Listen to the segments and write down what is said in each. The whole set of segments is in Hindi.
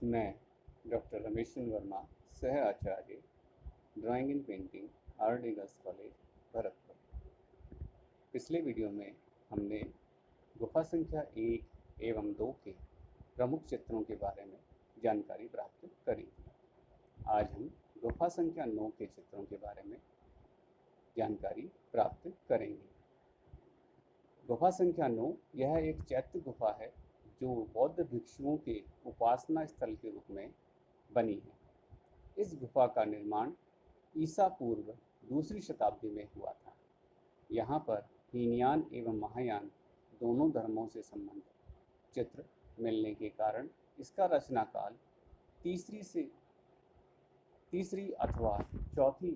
मैं डॉक्टर रमेश चंद्र वर्मा, सह आचार्य, drawing and painting, R D. Girls college, Bharatpur. पिछले वीडियो में हमने गुफा संख्या 1 एवं 2 के प्रमुख चित्रों के बारे में जानकारी प्राप्त करी थी। आज हम गुफा संख्या 9 के चित्रों के बारे में जानकारी प्राप्त करेंगे। गुफा संख्या 9 यह एक चैत्य गुफा है जो बौद्ध भिक्षुओं के उपासना स्थल के रूप में बनी है। इस गुफा का निर्माण ईसा पूर्व दूसरी शताब्दी में हुआ था। यहाँ पर हीनयान एवं महायान दोनों धर्मों से संबंधित चित्र मिलने के कारण इसका रचना काल तीसरी अथवा चौथी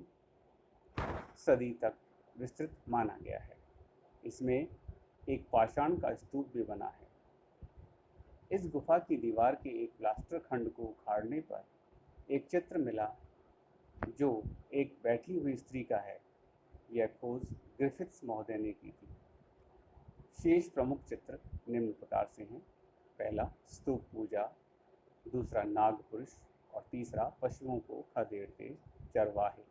सदी तक विस्तृत माना गया है। इसमें एक पाषाण का स्तूप भी बना है। इस गुफा की दीवार के एक प्लास्टर खंड को उखाड़ने पर एक चित्र मिला जो एक बैठी हुई स्त्री का है। यह खोज ग्रिफिथ्स महोदय ने की थी। शेष प्रमुख चित्र निम्न प्रकार से हैं। पहला स्तूप पूजा, दूसरा नाग पुरुष और तीसरा पशुओं को खदेड़ते चरवाहे।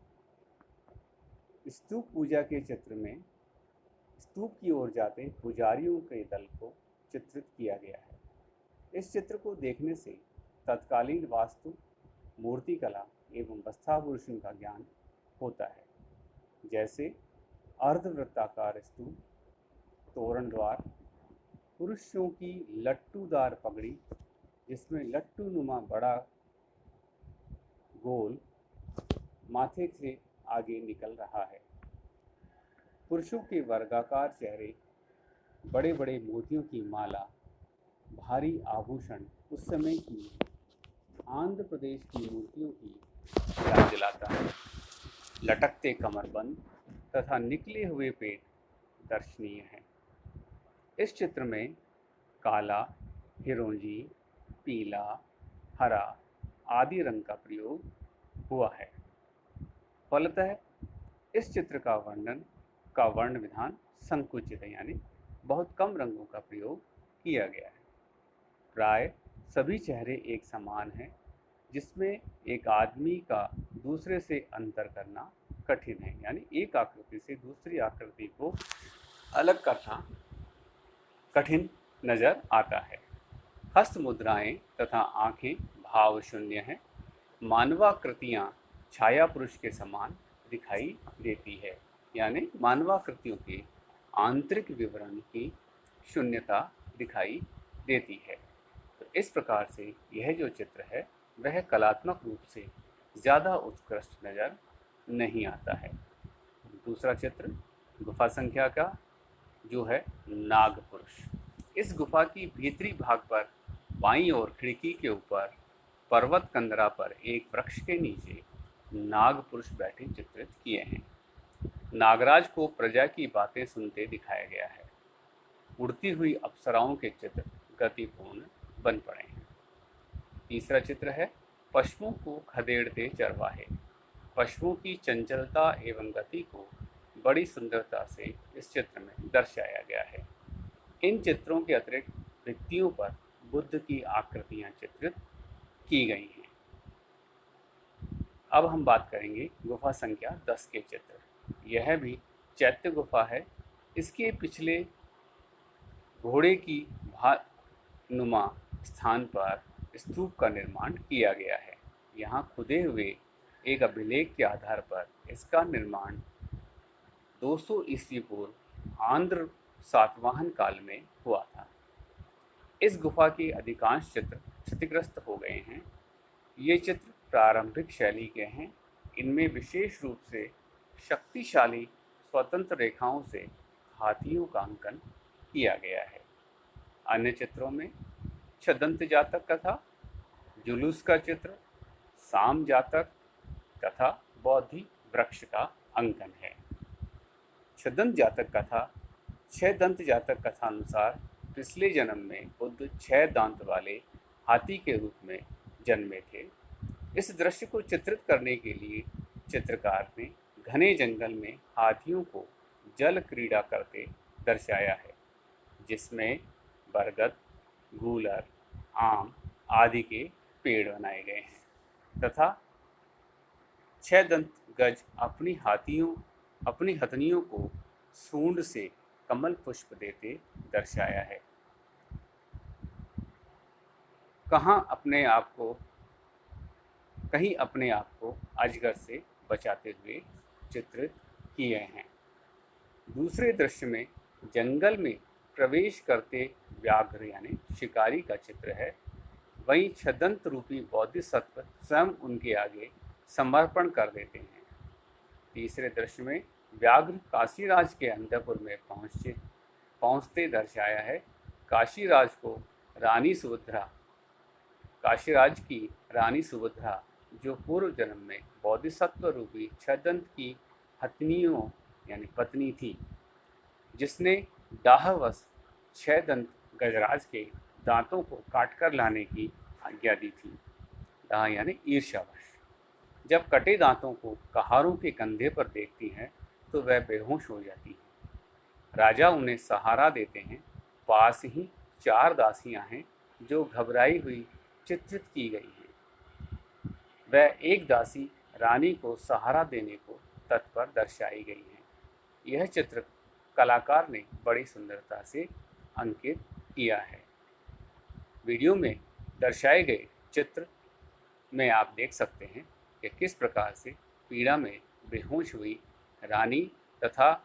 स्तूप पूजा के चित्र में स्तूप की ओर जाते पुजारियों के दल को चित्रित किया गया है। इस चित्र को देखने से तत्कालीन वास्तु, मूर्तिकला एवं वस्त्राभूषण का ज्ञान होता है। जैसे अर्धवृत्ताकार स्तूप, तोरण द्वार, पुरुषों की लट्टूदार पगड़ी जिसमें लट्टू नुमा बड़ा गोल माथे से आगे निकल रहा है, पुरुषों के वर्गाकार चेहरे, बड़े बड़े मोतियों की माला, भारी आभूषण उस समय की आंध्र प्रदेश की मूर्तियों की याद दिलाता है। लटकते कमरबंद तथा निकले हुए पेट दर्शनीय हैं। इस चित्र में काला, हिरोंजी, पीला, हरा आदि रंग का प्रयोग हुआ है। फलतः इस चित्र का वर्ण विधान संकुचित है, यानी बहुत कम रंगों का प्रयोग किया गया है। प्राय सभी चेहरे एक समान हैं, जिसमें एक आदमी का दूसरे से अंतर करना कठिन है, यानी एक आकृति से दूसरी आकृति को अलग करना कठिन नजर आता है। हस्त मुद्राएं तथा आंखें भाव शून्य हैं। मानवाकृतियां छाया पुरुष के समान दिखाई देती है, यानी मानवाकृतियों के आंतरिक विवरण की शून्यता दिखाई देती है। तो इस प्रकार से यह जो चित्र है वह कलात्मक रूप से ज़्यादा उत्कृष्ट नज़र नहीं आता है। दूसरा चित्र गुफा संख्या का जो है नाग पुरुष। इस गुफा की भीतरी भाग पर बाईं ओर खिड़की के ऊपर पर्वत कंदरा पर एक वृक्ष के नीचे नाग पुरुष बैठे चित्रित किए हैं। नागराज को प्रजा की बातें सुनते दिखाया गया है। उड़ती हुई अप्सराओं के चित्र गतिपूर्ण बन पड़े हैं। तीसरा चित्र है पशुओं को खदेड़ते चरवाहे। पशुओं की चंचलता एवं गति को बड़ी सुंदरता से इस चित्र में दर्शाया गया है। इन चित्रों के अतिरिक्त भित्तियों पर बुद्ध की आकृतियां चित्रित की गई हैं। अब हम बात करेंगे गुफा संख्या 10 के चित्र। यह भी चैत्य गुफा है। इसके पिछले घोड़े की नुमा स्थान पर स्तूप का निर्माण किया गया है। यहाँ खुदे हुए एक अभिलेख के आधार पर इसका निर्माण 200 ईस्वी पूर्व आंध्र सातवाहन काल में हुआ था। इस गुफा के अधिकांश चित्र क्षतिग्रस्त हो गए हैं। ये चित्र प्रारंभिक शैली के हैं। इनमें विशेष रूप से शक्तिशाली स्वतंत्र रेखाओं से हाथियों का अंकन किया गया है। अन्य चित्रों में छदंत जातक कथा, जुलूस का चित्र, साम जातक तथा बौद्धि वृक्ष का अंकन है। छदंत जातक कथा 6 दंत जातक कथा अनुसार पिछले जन्म में बुद्ध 6 दांत वाले हाथी के रूप में जन्मे थे। इस दृश्य को चित्रित करने के लिए चित्रकार ने घने जंगल में हाथियों को जल क्रीड़ा करते दर्शाया है, जिसमें बरगद, गूलर, आम आदि के पेड़ बनाए गए हैं तथा 6 दंत गज अपनी हथनियों को सूंड से कमल पुष्प देते दर्शाया है। कहीं अपने आप को अजगर से बचाते हुए चित्रित किए हैं। दूसरे दृश्य में जंगल में प्रवेश करते व्याघ्र यानी शिकारी का चित्र है। वहीं छदंत रूपी बोधिसत्व स्वयं उनके आगे समर्पण कर देते हैं। तीसरे दृश्य में व्याघ्र काशीराज के अंतपुर में पहुंचते दर्शाया है। काशीराज की रानी सुभद्रा जो पूर्व जन्म में बोधिसत्व रूपी छदंत की हथनियों यानी पत्नी थी, जिसने डाहवश 6 दंत गजराज के दांतों को काटकर लाने की आज्ञा दी थी। डाह यानी ईर्ष्यावश। जब कटे दांतों को कहारों के कंधे पर देखती हैं तो वह बेहोश हो जाती है। राजा उन्हें सहारा देते हैं। पास ही 4 दासियां हैं जो घबराई हुई चित्रित की गई हैं। वह एक दासी रानी को सहारा देने को तत्पर दर्शाई गई है। यह चित्र कलाकार ने बड़ी सुंदरता से अंकित किया है। वीडियो में दर्शाए गए चित्र में आप देख सकते हैं कि किस प्रकार से पीड़ा में बेहोश हुई रानी तथा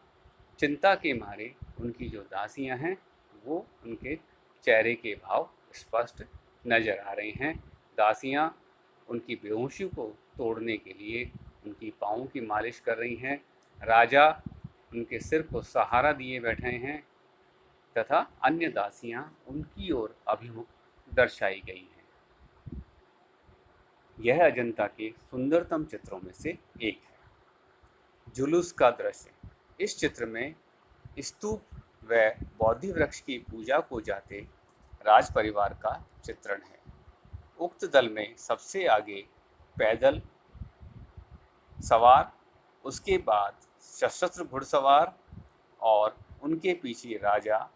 चिंता के मारे उनकी जो दासियां हैं वो उनके चेहरे के भाव स्पष्ट नजर आ रहे हैं। दासियां उनकी बेहोशी को तोड़ने के लिए उनकी पाँवों की मालिश कर रही हैं। राजा उनके सिर को सहारा दिए बैठे हैं तथा अन्य दासियां उनकी ओर अभिमुख दर्शाई गई हैं। यह अजंता के सुंदरतम चित्रों में से एक है। जुलूस का दृश्य। इस चित्र में स्तूप व बोधि वृक्ष की पूजा को जाते राज परिवार का चित्रण है। उक्त दल में सबसे आगे पैदल सवार, उसके बाद सशस्त्र घुड़सवार और उनके पीछे राजा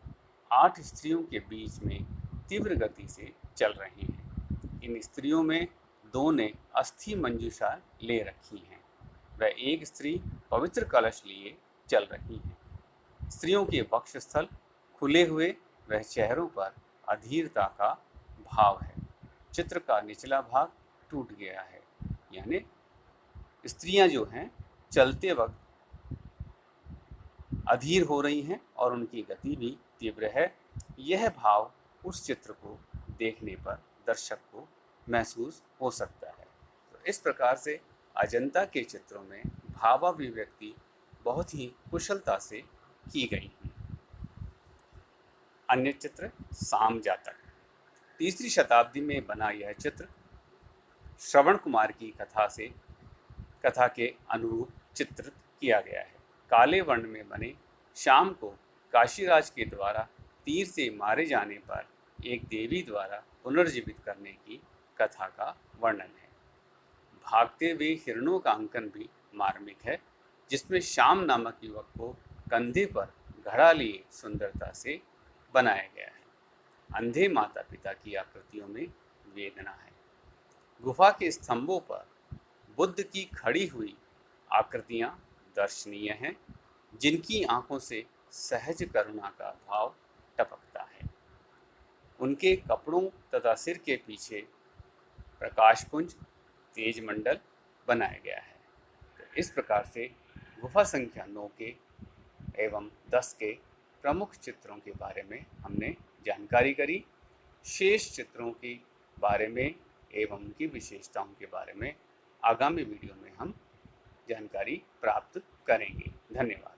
8 स्त्रियों के बीच में तीव्र गति से चल रहे हैं। इन स्त्रियों में 2 ने अस्थि मंजूषा ले रखी हैं। वह एक स्त्री पवित्र कलश लिए चल रही हैं। स्त्रियों के वक्षस्थल खुले हुए वह चेहरों पर अधीरता का भाव है। चित्र का निचला भाग टूट गया है, यानी स्त्रियां जो हैं चलते वक्त अधीर हो रही हैं और उनकी गति भी तीव्र है। यह भाव उस चित्र को देखने पर दर्शक को महसूस हो सकता है। तो इस प्रकार से अजंता के चित्रों में भावाभिव्यक्ति बहुत ही कुशलता से की गई है। अन्य चित्र साम जातक। 3री शताब्दी में बना यह चित्र श्रवण कुमार की कथा के अनुरूप चित्रित किया गया है। काले वर्ण में बने शाम को काशीराज के द्वारा तीर से मारे जाने पर एक देवी द्वारा पुनर्जीवित करने की कथा का वर्णन है। भागते हुए हिरणों का अंकन भी मार्मिक है, जिसमें श्याम नामक युवक को कंधे पर घड़ा लिए सुंदरता से बनाया गया है। अंधे माता पिता की आकृतियों में वेदना है। गुफा के स्तंभों पर बुद्ध की खड़ी हुई आकृतियां दर्शनीय हैं, जिनकी आंखों से सहज करुणा का भाव टपकता है। उनके कपड़ों तथा सिर के पीछे प्रकाशपुंज तेज मंडल बनाया गया है। तो इस प्रकार से गुफा संख्या 9 के एवं 10 के प्रमुख चित्रों के बारे में हमने जानकारी करी। शेष चित्रों के बारे में एवं उनकी विशेषताओं के बारे में आगामी वीडियो में हम जानकारी प्राप्त करेंगे। धन्यवाद।